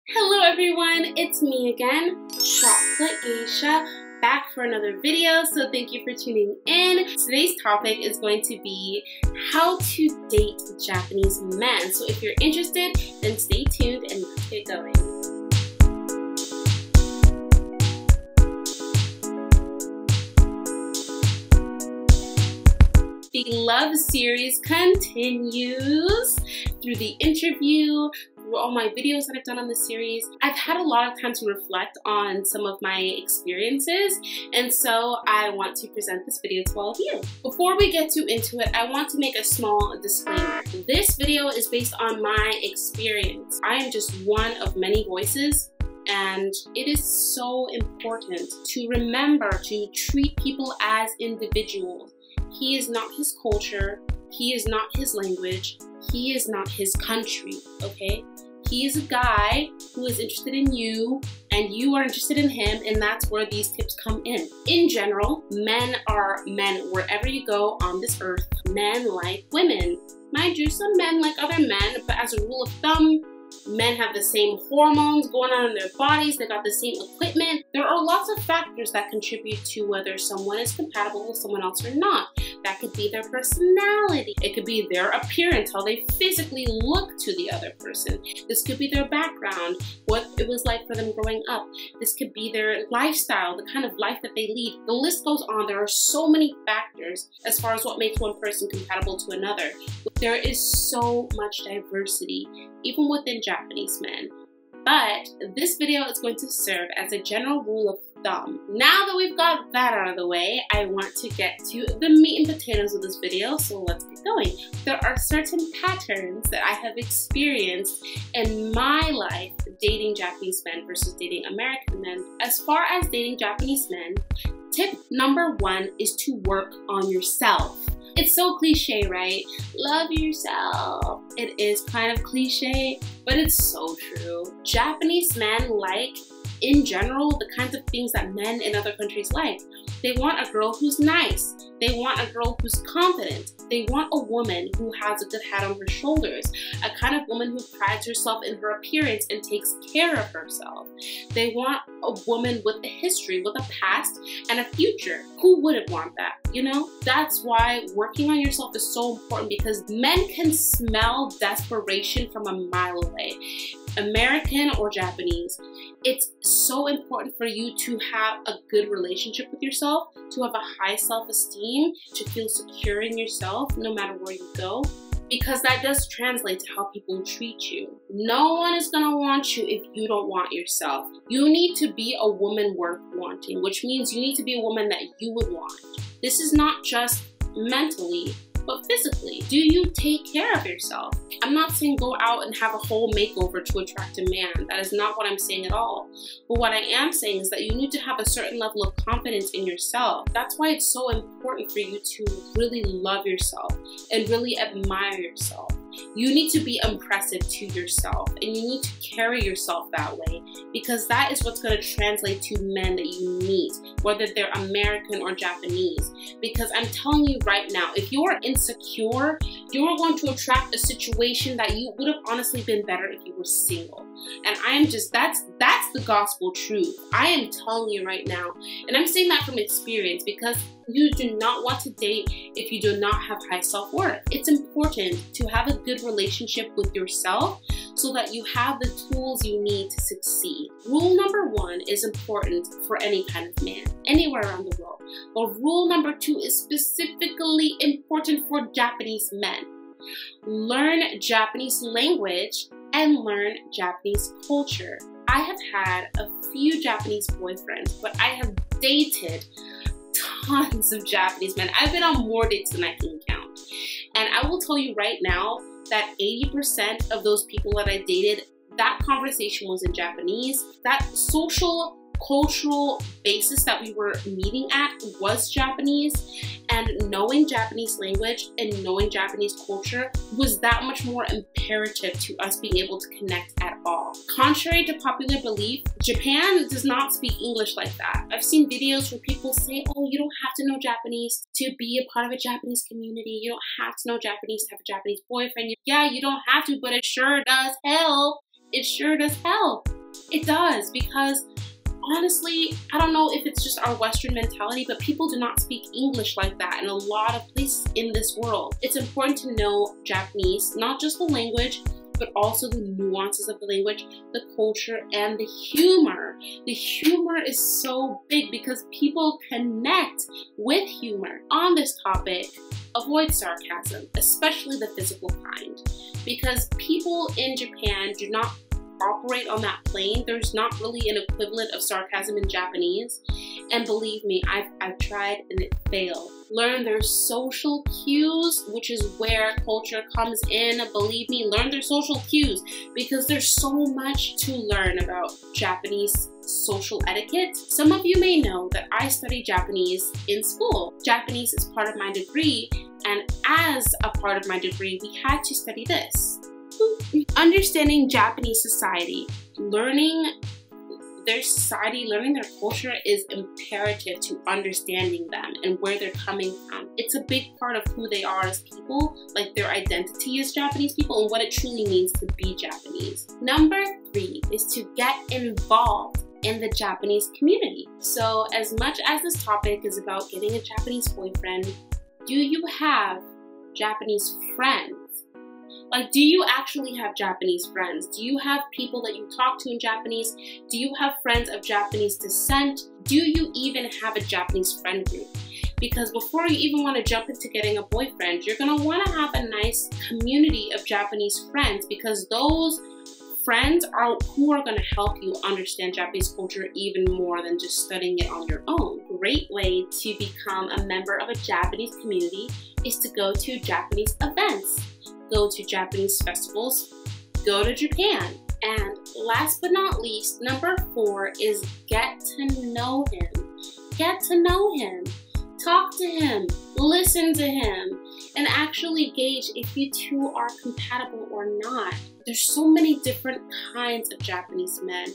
Hello everyone, it's me again, Chocolate Geisha, back for another video, so thank you for tuning in. Today's topic is going to be how to date Japanese men. So if you're interested, then stay tuned and let's get going. The love series continues through the interview, through all my videos that I've done on this series. I've had a lot of time to reflect on some of my experiences, and so I want to present this video to all of you. Before we get into it, I want to make a small disclaimer. This video is based on my experience. I am just one of many voices, and it is so important to remember to treat people as individuals. He is not his culture, he is not his language, he is not his country, okay? He is a guy who is interested in you and you are interested in him, and that's where these tips come in. In general, men are men wherever you go on this earth. Men like women. Mind you, some men like other men, but as a rule of thumb, men have the same hormones going on in their bodies, they got the same equipment. There are lots of factors that contribute to whether someone is compatible with someone else or not. That could be their personality. It could be their appearance, how they physically look to the other person. This could be their background, what it was like for them growing up. This could be their lifestyle, the kind of life that they lead. The list goes on. There are so many factors as far as what makes one person compatible to another. There is so much diversity, even within Japanese men. But this video is going to serve as a general rule of thumb. Now that we've got that out of the way, I want to get to the meat and potatoes of this video, so let's get going. There are certain patterns that I have experienced in my life dating Japanese men versus dating American men. As far as dating Japanese men, tip number one is to work on yourself. It's so cliche, right? Love yourself. It is kind of cliche, but it's so true. Japanese men like, in general, the kinds of things that men in other countries like. They want a girl who's nice. They want a girl who's confident. They want a woman who has a good head on her shoulders, a kind of woman who prides herself in her appearance and takes care of herself. They want a woman with a history, with a past, and a future. Who wouldn't want that, you know? That's why working on yourself is so important, because men can smell desperation from a mile away. American or Japanese, it's so important for you to have a good relationship with yourself, to have a high self-esteem, to feel secure in yourself no matter where you go, because that does translate to how people treat you. No one is gonna want you if you don't want yourself. You need to be a woman worth wanting, which means you need to be a woman that you would want. This is not just mentally, but physically. Do you take care of yourself? I'm not saying go out and have a whole makeover to attract a man. That is not what I'm saying at all. But what I am saying is that you need to have a certain level of confidence in yourself. That's why it's so important for you to really love yourself and really admire yourself. You need to be impressive to yourself, and you need to carry yourself that way, because that is what's going to translate to men that you meet, whether they're American or Japanese. Because I'm telling you right now, if you're insecure, you're going to attract a situation that you would have honestly been better if you were single. And I am just, that's the gospel truth. I am telling you right now, and I'm saying that from experience, because you do not want to date if you do not have high self-worth. It's important to have a good relationship with yourself so that you have the tools you need to succeed. Rule number one is important for any kind of man, anywhere around the world. But rule number two is specifically important for Japanese men. Learn Japanese language and learn Japanese culture. I have had a few Japanese boyfriends, but I have dated tons of Japanese men. I've been on more dates than I can count. And I will tell you right now that 80% of those people that I dated, that conversation was in Japanese. That social, cultural basis that we were meeting at was Japanese, and knowing Japanese language and knowing Japanese culture was that much more imperative to us being able to connect at all. Contrary to popular belief, Japan does not speak English like that. I've seen videos where people say, oh, you don't have to know Japanese to be a part of a Japanese community. You don't have to know Japanese to have a Japanese boyfriend. Yeah, you don't have to, but it sure does help. It sure does help. It does, because honestly, I don't know if it's just our Western mentality, but people do not speak English like that in a lot of places in this world. It's important to know Japanese, not just the language, but also the nuances of the language, the culture, and the humor. The humor is so big because people connect with humor. On this topic, avoid sarcasm, especially the physical kind, because people in Japan do not operate on that plane. There's not really an equivalent of sarcasm in Japanese, and believe me, I've tried and it failed. Learn their social cues, which is where culture comes in. Believe me, learn their social cues, because there's so much to learn about Japanese social etiquette. Some of you may know that I studied Japanese in school. Japanese is part of my degree, and as a part of my degree, we had to study this. Understanding Japanese society, learning their society, learning their culture is imperative to understanding them and where they're coming from. It's a big part of who they are as people, like their identity as Japanese people and what it truly means to be Japanese. Number 3 is to get involved in the Japanese community. So as much as this topic is about getting a Japanese boyfriend, do you have Japanese friends? Like, do you actually have Japanese friends? Do you have people that you talk to in Japanese? Do you have friends of Japanese descent? Do you even have a Japanese friend group? Because before you even want to jump into getting a boyfriend, you're going to want to have a nice community of Japanese friends, because those friends are who are going to help you understand Japanese culture even more than just studying it on your own. Great way to become a member of a Japanese community is to go to Japanese events. Go to Japanese festivals, go to Japan. And last but not least, number 4 is get to know him. Get to know him. Talk to him. Listen to him. And actually gauge if you two are compatible or not. There's so many different kinds of Japanese men.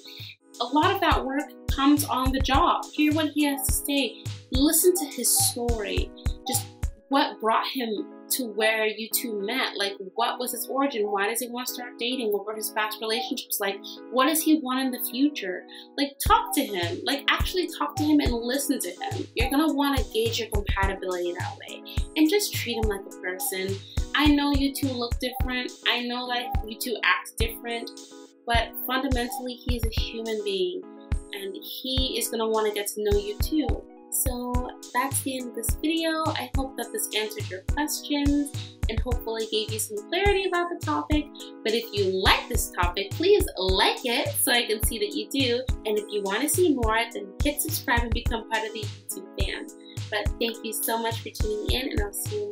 A lot of that work comes on the job. Hear what he has to say. Listen to his story. Just what brought him to where you two met. Like, what was his origin? Why does he want to start dating? What were his past relationships like? What does he want in the future? Like, talk to him. Like, actually talk to him and listen to him. You're gonna want to gauge your compatibility that way. And just treat him like a person. I know you two look different. I know that you two act different. But fundamentally, he's a human being. And he is gonna want to get to know you too. So that's the end of this video. I hope that this answered your questions and hopefully gave you some clarity about the topic. But if you like this topic, please like it so I can see that you do. And if you want to see more, then hit subscribe and become part of the YouTube fam. But thank you so much for tuning in, and I'll see you